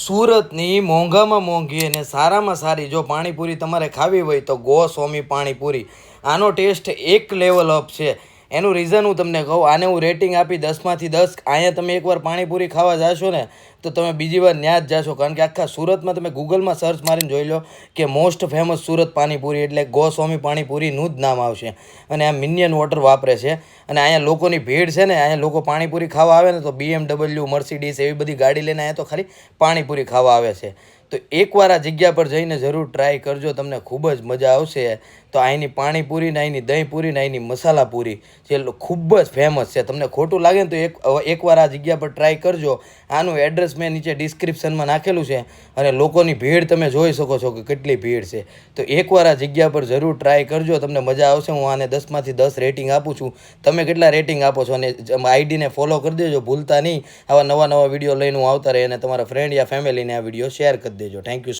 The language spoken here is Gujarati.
સુરતની મોંઘામાં મોંઘી અને સારામાં સારી જો પાણીપુરી તમારે ખાવી હોય તો ગોસ્વામી પાણીપુરી. આનો ટેસ્ટ એક લેવલ અપ છે. એનું રીઝન હું તમને કહું. આને હું રેટિંગ આપી 10માંથી 10. અહીંયા તમે એકવાર પાણીપુરી ખાવા જશો ને તો તમે બીજી વાર ત્યાં જ જશો, કારણ કે આખા સુરતમાં તમે ગૂગલમાં સર્ચ મારીને જોઈ લો કે મોસ્ટ ફેમસ સુરત પાણીપુરી એટલે ગોસ્વામી પાણીપુરીનું જ નામ આવશે. અને આ મિનિયન વોટર વાપરે છે. અને અહીંયા લોકોની ભીડ છે ને, અહીંયા લોકો પાણીપુરી ખાવા આવે ને તો BMW, મર્સિડીઝ એવી બધી ગાડી લઈને અહીંયા તો ખાલી પાણીપુરી ખાવા આવે છે. તો એકવાર આ જગ્યા પર જઈને જરૂર ટ્રાય કરજો, તમને ખૂબ જ મજા આવશે. તો અહીંની પાણીપુરી ને અહીંની દહીંપુરી ને અહીંની મસાલા પૂરી જે ખૂબ જ ફેમસ છે. તમને ખોટું લાગે ને તો એકવાર આ જગ્યા પર ટ્રાય કરજો. આનું એડ્રેસ મેં નીચે ડિસ્ક્રિપ્શનમાં નાખેલું છે અને લોકોની ભીડ તમે જોઈ શકો છો કે કેટલી ભીડ છે. તો એકવાર આ જગ્યા પર જરૂર ટ્રાય કરજો, તમને મજા આવશે. હું આને 10માંથી 10 રેટિંગ આપું છું. તમે કેટલા રેટિંગ આપો છો? અને આઈડીને ફોલો કરી દેજો ભૂલતા નહીં. આવા નવા વિડીયો લઈને હું આવતા રહે અને તમારા ફ્રેન્ડ યા ફેમિલીને આ વિડીયો શેર કરી દેજો. Thank you.